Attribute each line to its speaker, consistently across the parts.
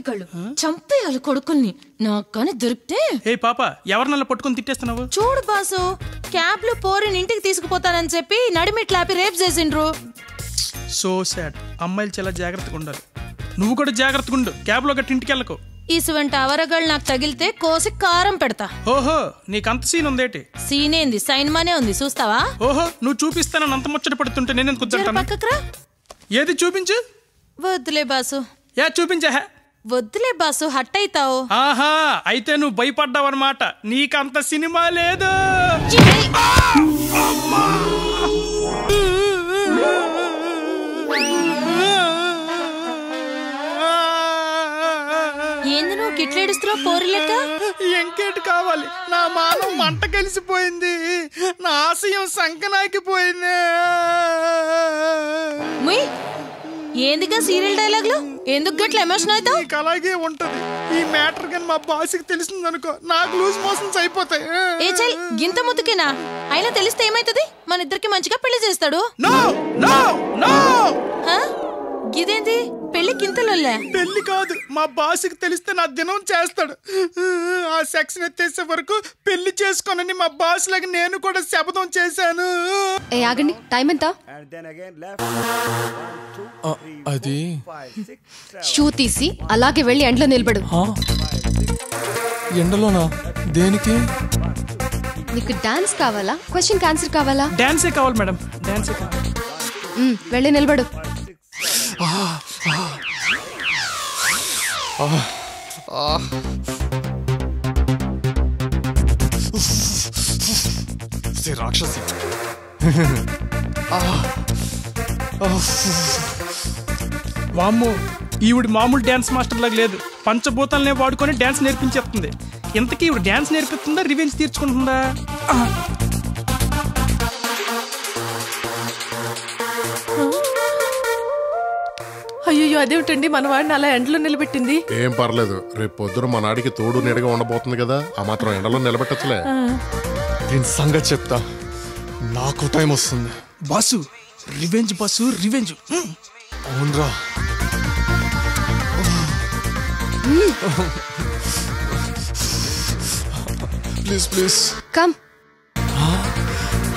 Speaker 1: పోరిగాళ్ళు చంపేయాలి కొడుకుల్ని. నాకు కానీ దొరికితే.
Speaker 2: ఏ పాప, ఎవరినల్లా పట్టుకుని తిట్టేస్తున్నావు?
Speaker 1: చూడు బాసు, క్యాబ్ లో పోరిని ఇంటికి తీసుకుపోతానని చెప్పి నడిమిట్లాపి రేప్ చేసిండ్రు.
Speaker 2: So sad. అమ్మాయిలు చాలా జాగ్రత్తగా ఉండాలి. నువ్వు కూడా జాగ్రత్తగా ఉండు. క్యాబ్ లో గట్టి ఇంటికి వెళ్ళకు.
Speaker 1: ఇసువంటి అవరగాళ్ళు నాకు తగిలితే కోసి కారం పెడతా.
Speaker 2: ఓహో, నీకంత సీన్ ఉందేటి?
Speaker 1: సీన్ ఏంది, సైన్ మానే ఉంది, చూస్తావా?
Speaker 2: ఓహో, నువ్వు చూపిస్తానని అంత ముచ్చట పడుతుంటే నేను ఎందుకు కూర్చుంటాను?
Speaker 1: పక్కకురా.
Speaker 2: ఏది చూపించు.
Speaker 1: వద్దులే బాసు.
Speaker 2: యా చూపించా.
Speaker 1: వద్దులే బాసు, హట్ అయితావు.
Speaker 2: ఆహా, అయితే నువ్వు భయపడ్డావు అనమాట. నీకంత సినిమా లేదు.
Speaker 1: ఏంది నువ్వు కిట్లేడుస్తున్నావు పోరి లెక్క?
Speaker 2: ఎంకేటి కావాలి? నా మానం మంట కలిసిపోయింది. నా ఆశయం సంకనాకిపోయింది.
Speaker 1: ఏందిగా సీరియల్ డైలాగ్లు? ఎందుకు గట్ల ఎమోషన్ అవుతావు?
Speaker 2: నీకు అలాగే ఉంటది. ఈ మ్యాటర్ కానీ మా బాస్కి తెలిసిందనుకో, నాకు లూజ్ మోషన్స్ అయిపోతాయి.
Speaker 1: ఏ చల్, గింత ముతుకేనా? అయినా తెలిస్తే ఏమైతుంది? మన ఇద్దరికి మంచిగా పెళ్లి చేస్తాడు.
Speaker 2: No no no.
Speaker 1: గిదేంది పెళ్లి గింతలోలే?
Speaker 2: పెళ్లి కాదు, మా బాస్కి తెలిస్తే నా దినం చేస్తాడు. ఆ సెక్స్ ఎత్తేసే వరకు పెళ్లి చేసుకోనని మా బాస్ లాగా నేను కూడా శపథం చేశాను.
Speaker 3: ఏ ఆగండి, టైం ఎంత?
Speaker 4: అది
Speaker 3: షూ తీసి అలాగే వెళ్ళి ఎండలో నిలబడు.
Speaker 4: ఎండలోనా? దేనికి?
Speaker 3: మీకు డాన్స్ కావాలా, క్వశ్చన్ ఆన్సర్ కావాలా?
Speaker 2: డాన్సే కావాలి మేడం, డాన్సే కావాలి.
Speaker 3: వెళ్ళి నిలబడు.
Speaker 4: రాక్షసి.
Speaker 2: వామ్మో, ఈవిడ మామూలు డాన్స్ మాస్టర్ లాగా లేదు. పంచభూతాలనే వాడుకొని డాన్స్ నేర్పించేస్తుంది. ఇంతకీ ఈవిడ డాన్స్ నేర్పిస్తుందా, రివెంజ్ తీర్చుకుంటుందా?
Speaker 1: అయ్యో, అదేమిటండి మన వాడిని అలా ఎండలో నిలబెట్టింది?
Speaker 5: ఏం పర్లేదు, రేపు పొద్దున మా నాడికి తోడు నీడగా ఉండబోతుంది కదా, ఆ మాత్రం ఎండలో నిలబెట్టచ్చులే.
Speaker 4: దీని సంగతి చెప్తా, నాకు టైం వస్తుంది.
Speaker 2: Boss, revenge boss, revenge.
Speaker 4: అవునరా. Please please
Speaker 3: come.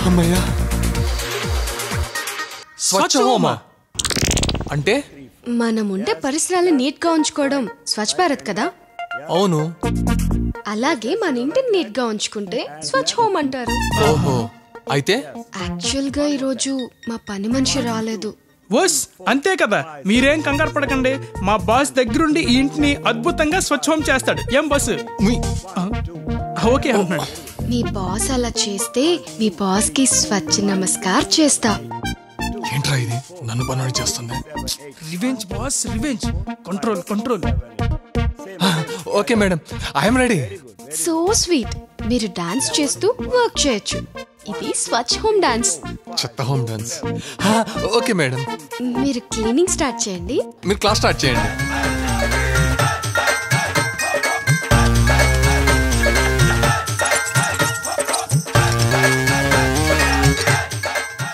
Speaker 4: అమ్మయ్యా. స్వచ్ఛ హోమా అంటే?
Speaker 3: మనం ఉండే పరిసరాలను నీట్ గా ఉంచుకోవడం స్వచ్ఛ భారత్ కదా.
Speaker 4: అవును.
Speaker 3: అలాగే మన ఇంటిని నీట్ గా ఉంచుకుంటే స్వచ్ఛ హోమ్ అంటారు.
Speaker 4: ఓహో, అయితే
Speaker 3: యాక్చువల్ గా ఈరోజు మా పని మనిషి రాలేదు.
Speaker 2: ఓస్, అంతే కదా. మీరేం కంగారు పడకండి. మా బాస్ దగ్గరుండి ఈ ఇంటిని అద్భుతంగా స్వచ్ఛం చేస్తాడు. ఏం బాస్? ఓకే అంటున్నాడు.
Speaker 3: మీ బాస్ అలా చేస్తే మీ బాస్ కి స్వచ్ఛ నమస్కార్ చేస్తా.
Speaker 4: ఏంట్రా ఇది, నన్ను పని చేస్తుంది?
Speaker 2: Revenge boss, revenge. Control control.
Speaker 4: Okay madam, I'm ready.
Speaker 3: So sweet. మీరు డాన్స్ చేస్తూ వర్క్ చేయొచ్చు. ఇది స్వచ్ఛ హోమ్ డాన్స్.
Speaker 4: చెత్త హోమ్ డాన్స్. Okay madam.
Speaker 3: మీరు క్లీనింగ్ స్టార్ట్ చేయండి.
Speaker 4: మీరు క్లాస్ స్టార్ట్ చేయండి.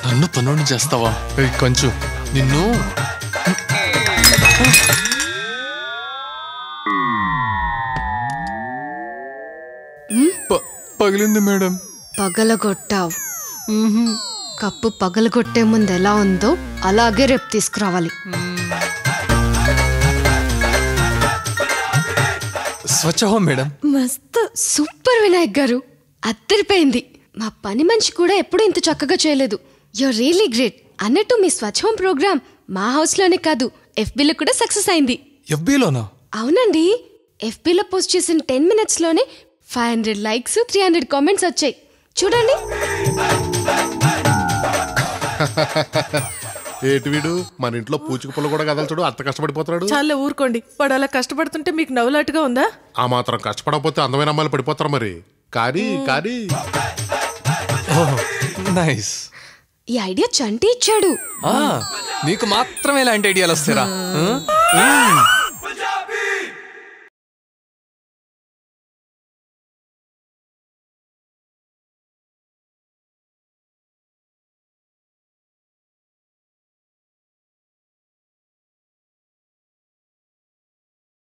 Speaker 4: నన్ను పనుని చేస్తావా? కొంచెం నిన్ను. పగిలింది మేడం.
Speaker 3: పగలగొట్టావు. కప్పు పగలగొట్టే ముందు ఎలా ఉందో అలాగే రేపు తీసుకురావాలి.
Speaker 4: స్వచ్ఛ హోమ్ మేడం.
Speaker 3: మస్తు సూపర్ వినాయక్ గారు, అద్దరిపోయింది. మా పని మనిషి కూడా ఎప్పుడూ ఇంత చక్కగా చేయలేదు. You're really great. అన్నట్టు మీ స్వచ్ఛ హోమ్ ప్రోగ్రామ్ మా హౌస్ లోనే కాదు, FBలో కూడా సక్సెస్ అయింది.
Speaker 4: FBలోనా?
Speaker 3: అవునండి. FBలో పోస్ట్ చేసిన 10 minutes లోనే 500 likes, 300 comments వచ్చాయి. చూడండి.
Speaker 5: ఏటి వీడు మన ఇంట్లో పూచిక పుల్ల కూడా కదలు చూడు, అంత కష్టపడిపోతున్నాడు.
Speaker 1: చాలా ఊరుకోండి. వాడు అలా కష్టపడుతుంటే మీకు నవ్వులాటుగా ఉందా?
Speaker 5: ఆ మాత్రం కష్టపడకపోతే అందమైన అమ్మాయిలు పడిపోతారు మరి. కానీ కానీ
Speaker 4: నైస్.
Speaker 3: ఈ ఐడియా చంటి ఇచ్చాడు.
Speaker 4: నీకు మాత్రమే ఇలాంటి ఐడియాలు వస్తారా?